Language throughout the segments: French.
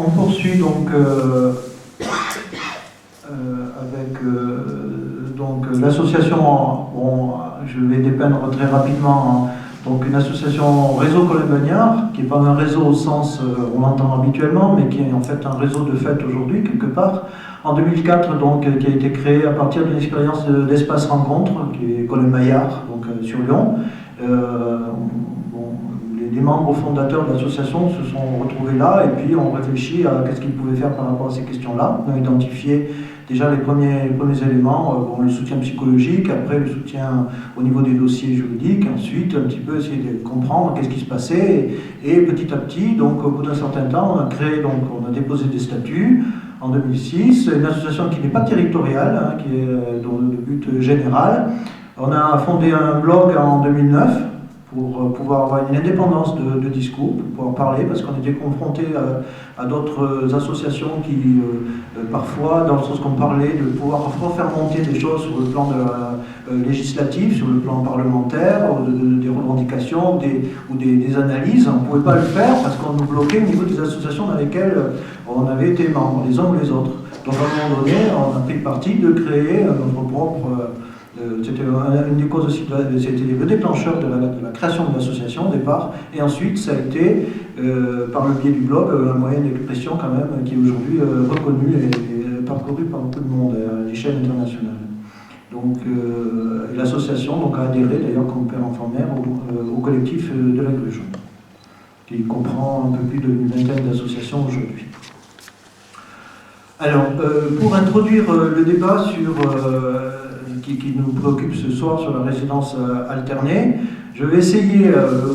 On poursuit donc avec donc l'association, bon, je vais dépeindre très rapidement, hein, donc une association Réseau Cologne-Bagnard, qui n'est pas un réseau au sens on l'entend habituellement, mais qui est en fait un réseau de fête aujourd'hui, quelque part. En 2004, donc, qui a été créé à partir d'une expérience d'espace rencontre, qui est Cologne-Maillard, donc sur Lyon. Les membres fondateurs de l'association se sont retrouvés là et puis ont réfléchi à qu'est-ce qu'ils pouvaient faire par rapport à ces questions-là. Ils ont identifié déjà les premiers éléments, le soutien psychologique, après le soutien au niveau des dossiers juridiques, ensuite un petit peu essayer de comprendre qu'est-ce qui se passait et petit à petit, donc au bout d'un certain temps, on a déposé des statuts en 2006, une association qui n'est pas territoriale, hein, qui est dans le but général. On a fondé un blog en 2009 pour pouvoir avoir une indépendance de discours, pour pouvoir parler, parce qu'on était confronté à d'autres associations qui, parfois, dans le sens qu'on parlait, de pouvoir refaire monter des choses sur le plan législatif, sur le plan parlementaire, des revendications ou des analyses. On ne pouvait pas le faire parce qu'on nous bloquait au niveau des associations dans lesquelles on avait été membres, les uns ou les autres. Donc à un moment donné, on a pris le parti de créer notre propre... c'était une des causes aussi, c'était le déclencheur de la création de l'association au départ, et ensuite ça a été, par le biais du blog, un moyen d'expression quand même qui est aujourd'hui reconnu et parcouru par beaucoup de monde à l'échelle internationale. Donc l'association a adhéré d'ailleurs comme père enfant mère au collectif de la Gruge, qui comprend un peu plus d'une vingtaine d'associations aujourd'hui. Alors, pour introduire le débat sur... qui nous préoccupe ce soir sur la résidence alternée. Je vais essayer,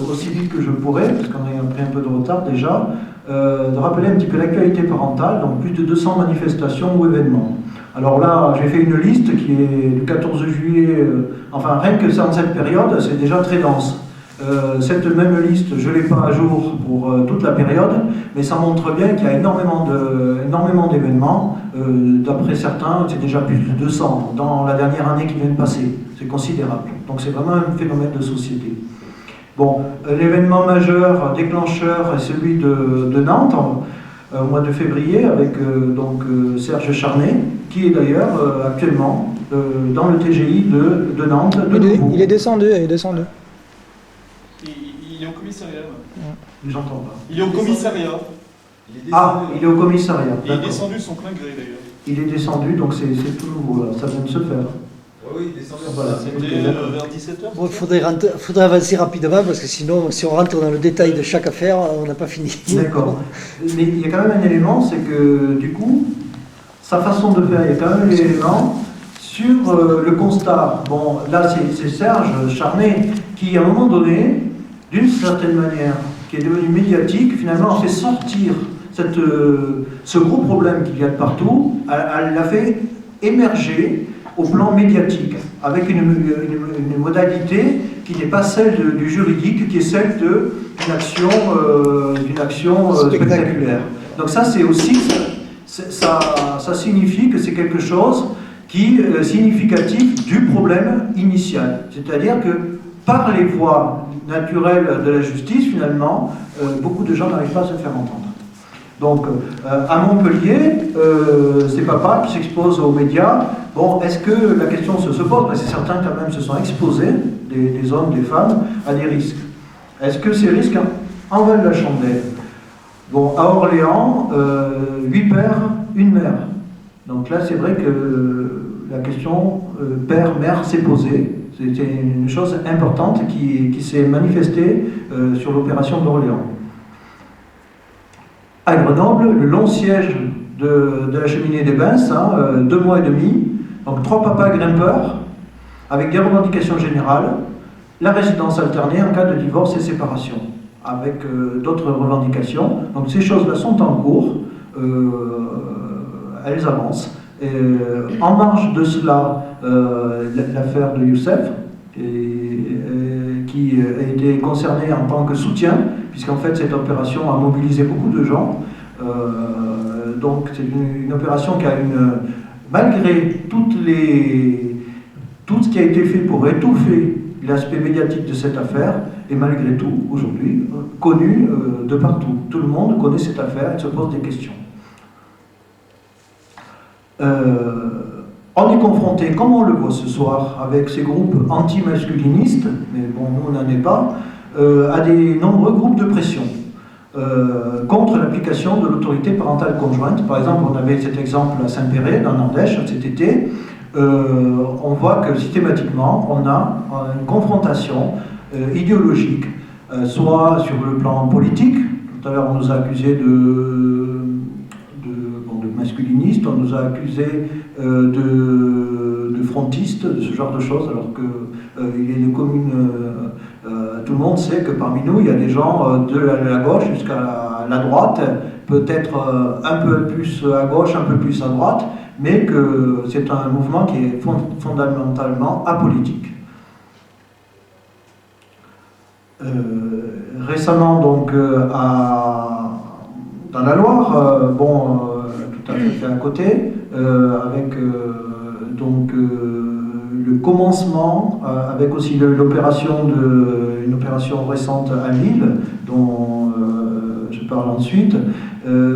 aussi vite que je pourrai, parce qu'on a pris un peu de retard déjà, de rappeler un petit peu l'actualité parentale, donc plus de 200 manifestations ou événements. Alors là, j'ai fait une liste qui est du 14 juillet, enfin rien que dans cette période, c'est déjà très dense. Cette même liste, je ne l'ai pas à jour pour toute la période, mais ça montre bien qu'il y a énormément d'événements. D'après certains, c'est déjà plus de 200 dans la dernière année qui vient de passer. C'est considérable. Donc c'est vraiment un phénomène de société. Bon, l'événement majeur, déclencheur, est celui de Nantes, au mois de février, avec Serge Charnay, qui est d'ailleurs actuellement dans le TGI de Nantes. Il est descendu. Il est au commissariat. J'entends pas. Il est au commissariat. Il est au commissariat. Il est descendu son plein gré d'ailleurs. Il est descendu, donc c'est tout nouveau, là. Ça vient de se faire. Oui, il est descendu. Voilà. C'était vers 17h. Bon, il faudrait avancer rapidement parce que sinon, si on rentre dans le détail de chaque affaire, on n'a pas fini. D'accord. Mais il y a quand même un élément, c'est que du coup, sa façon de faire, il y a quand même un élément sur le constat. Bon, là, c'est Serge Charnay qui, à un moment donné, d'une certaine manière, qui est devenu médiatique, finalement, a fait sortir ce gros problème qu'il y a de partout, elle l'a fait émerger au plan médiatique, avec une modalité qui n'est pas celle du juridique, qui est celle d'une action spectaculaire. Donc ça, c'est aussi, ça signifie que c'est quelque chose qui est significatif du problème initial. C'est-à-dire que par les voies naturelles de la justice, finalement, beaucoup de gens n'arrivent pas à se faire entendre. Donc, à Montpellier, c'est papa qui s'expose aux médias. Bon, est-ce que la question se pose, parce que certains quand même se sont exposés, des hommes, des femmes, à des risques. Est-ce que ces risques en valent la chandelle? Bon, à Orléans, 8 pères, 1 mère. Donc là, c'est vrai que la question père-mère s'est posée. C'était une chose importante qui s'est manifestée sur l'opération d'Orléans. À Grenoble, le long siège de la cheminée des Bains, 2 mois et demi, donc 3 papas grimpeurs, avec des revendications générales, la résidence alternée en cas de divorce et séparation, avec d'autres revendications. Donc ces choses-là sont en cours, elles avancent. Et, en marge de cela, l'affaire de Youssef, qui a été concernée en tant que soutien, puisqu'en fait cette opération a mobilisé beaucoup de gens. Donc c'est une opération qui a malgré tout ce qui a été fait pour étouffer l'aspect médiatique de cette affaire, est malgré tout, aujourd'hui, connue de partout. Tout le monde connaît cette affaire et se pose des questions. On est confronté, comme on le voit ce soir, avec ces groupes anti-masculinistes, mais bon, nous on n'en est pas, à des nombreux groupes de pression contre l'application de l'autorité parentale conjointe. Par exemple, on avait cet exemple à Saint-Péret, dans l'Ardèche, cet été. On voit que systématiquement, on a une confrontation idéologique, soit sur le plan politique. Tout à l'heure, on nous a accusés de masculinistes, on nous a accusés de frontistes, de ce genre de choses, alors que il est des communes, tout le monde sait que parmi nous, il y a des gens de la gauche jusqu'à la droite, peut-être un peu plus à gauche, un peu plus à droite, mais que c'est un mouvement qui est fondamentalement apolitique. Récemment, donc, dans la Loire, tout à fait à côté, avec le commencement, avec aussi l'opération une opération récente à Lille, dont je parle ensuite,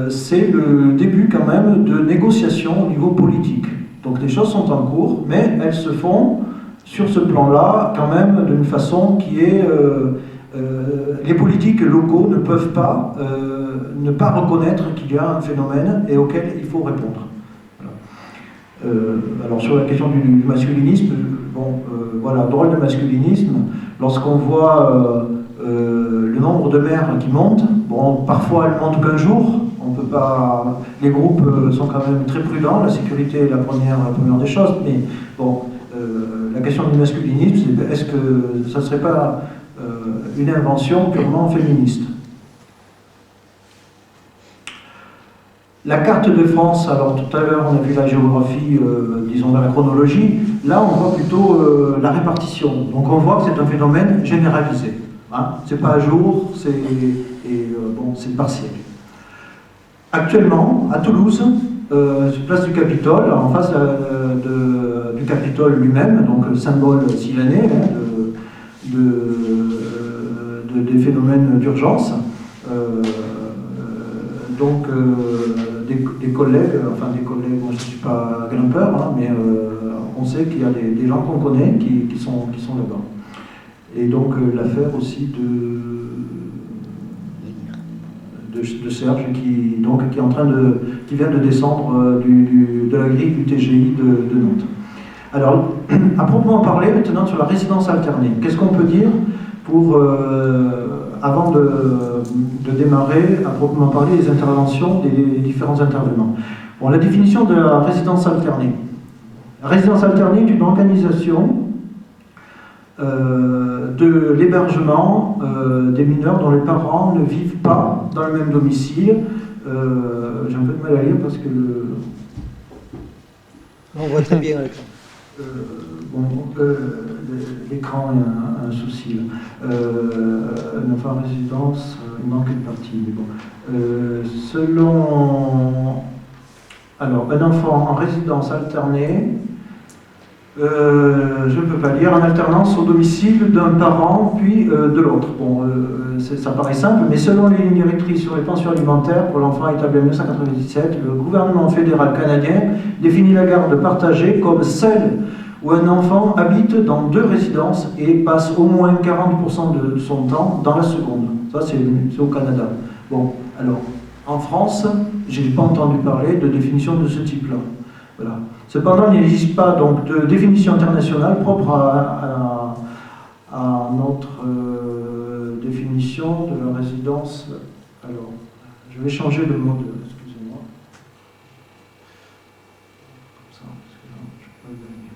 c'est le début quand même de négociations au niveau politique. Donc les choses sont en cours, mais elles se font sur ce plan-là quand même d'une façon qui est... les politiques locaux ne peuvent pas ne pas reconnaître qu'il y a un phénomène et auquel il faut répondre. Voilà. Alors sur la question du masculinisme, voilà, drôle de masculinisme, lorsqu'on voit le nombre de mères qui montent, bon, parfois elles montent qu'un jour, on peut pas, les groupes sont quand même très prudents, la sécurité est la première des choses, mais bon, la question du masculinisme, c'est est-ce que ça ne serait pas une invention purement féministe? La carte de France, alors tout à l'heure on a vu la géographie, disons dans la chronologie, là on voit plutôt la répartition. Donc on voit que c'est un phénomène généralisé. Hein, c'est pas à jour, c'est partiel. Actuellement, à Toulouse, place du Capitole, en face du Capitole lui-même, donc le symbole silané des phénomènes d'urgence. Des collègues, moi je ne suis pas grimpeur, hein, mais on sait qu'il y a des gens qu'on connaît qui sont là-bas. Et donc l'affaire aussi de Serge qui vient de descendre de la grille du TGI de Nantes. Alors, à proprement parler maintenant sur la résidence alternée, qu'est-ce qu'on peut dire pour, avant de démarrer, à proprement parler, les interventions des différents intervenants. Bon, la définition de la résidence alternée. La résidence alternée est une organisation de l'hébergement des mineurs dont les parents ne vivent pas dans le même domicile. J'ai un peu de mal à lire parce que on voit très bien l'écran. L'écran est un souci. Un enfant en résidence, il manque une partie. Mais bon. Alors, un enfant en résidence alternée, je ne peux pas lire, en alternance au domicile d'un parent puis de l'autre. Bon, ça paraît simple, mais selon les lignes directrices sur les pensions alimentaires pour l'enfant établi en 1997, le gouvernement fédéral canadien définit la garde partagée comme celle où un enfant habite dans 2 résidences et passe au moins 40% de son temps dans la seconde. Ça, c'est au Canada. Bon, alors, en France, je n'ai pas entendu parler de définition de ce type-là. Voilà. Cependant, il n'existe pas donc de définition internationale propre à notre définition de la résidence. Alors, je vais changer le mot de... Excusez-moi. Comme ça, parce que là, je ne peux pas y arriver.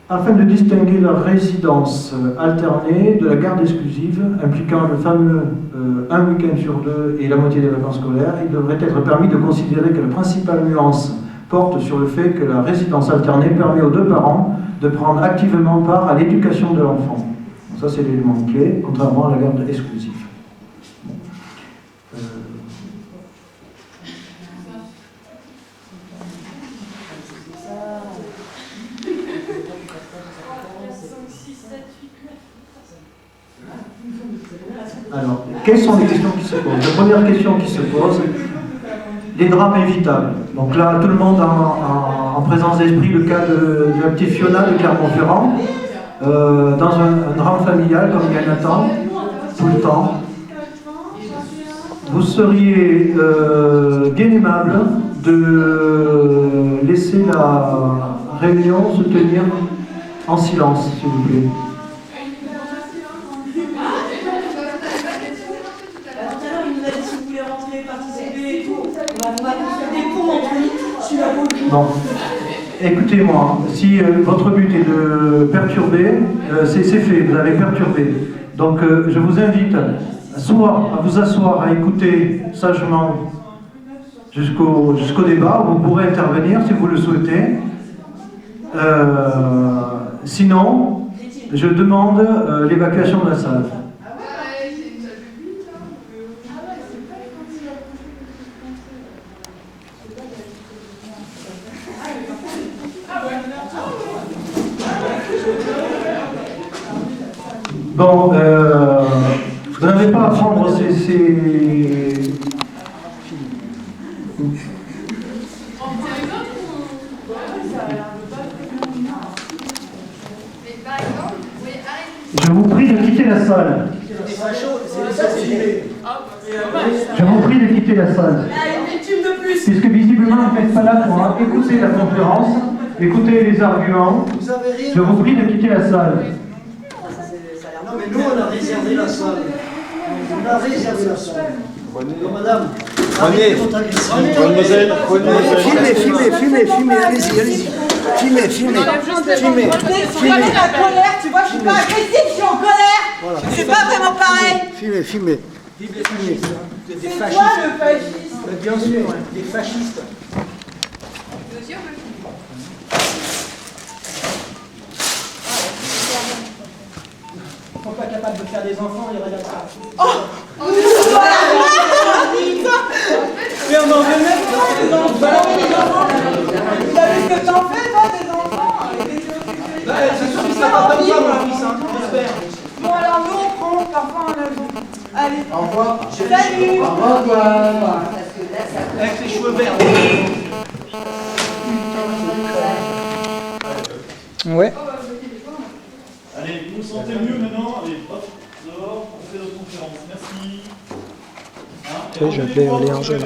Afin de distinguer la résidence alternée de la garde exclusive, impliquant le fameux un week-end sur 2 et la moitié des vacances scolaires, il devrait être permis de considérer que la principale nuance porte sur le fait que la résidence alternée permet aux 2 parents de prendre activement part à l'éducation de l'enfant. Ça, c'est l'élément clé, contrairement à la garde exclusive. Alors, quelles sont les questions qui se posent? La première question qui se pose, les drames évitables. Donc là, tout le monde a en présence d'esprit le cas de la petite Fiona de Clermont-Ferrand, dans un drame familial, comme il y en a tant, tout le temps. Vous seriez bien aimable de laisser la réunion se tenir en silence, s'il vous plaît. Bon, écoutez-moi, si votre but est de perturber, c'est fait, vous avez perturbé. Donc je vous invite soit à vous asseoir, à écouter sagement jusqu'au débat, vous pourrez intervenir si vous le souhaitez. Sinon, je demande l'évacuation de la salle. Bon, vous n'avez pas à prendre ces... Je vous prie de quitter la salle. Je vous prie de quitter la salle. Puisque visiblement vous n'êtes pas là pour écouter la conférence, écouter les arguments. Je vous prie de quitter la salle. Non, mais nous, on a réservé la salle. On a réservé la salle. Non, madame. Mademoiselle, Filmez, allez-y. Filmez. La colère, tu vois, je suis pas agressive, je suis en colère. Voilà. C'est pas vraiment pareil. Filmez. C'est toi le fasciste. Bien sûr, des fascistes. Ils sont pas capables de faire des enfants, ils regardent ça. Oh, voilà. Mais on en veut même pas des enfants. Vous savez ce que t'en fais, toi, des enfants? C'est sûr qu'ils ne savent pas comme ça, mon fils, j'espère. Bon, alors nous, on prend, parfois on a... Allez. Au revoir. Salut. Au revoir. Avec les cheveux verts. Ouais. allez, vous vous sentez mieux maintenant? Allez, hop, dehors, on fait notre conférence. Merci. Hein, Je vais appeler Léon Angèle.